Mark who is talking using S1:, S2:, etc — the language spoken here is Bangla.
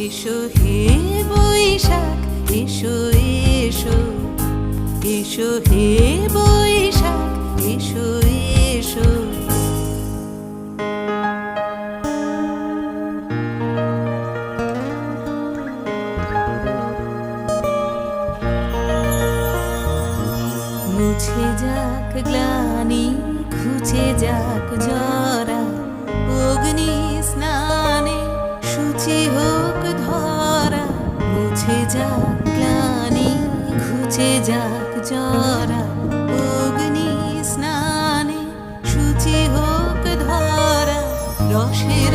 S1: এসো হে বৈশাখ, এসো এসো, এসো হে বৈশাখ, এসো এসো। মুছে যাক গ্লানি, ঘুচে যাক জরা, অগ্নি স্নানে শুচি হোক ধরা। মুছে যাক গ্লানি, ঘুচে যাক জরা, অগ্নি স্নানে শুচি হোক ধরা। রসের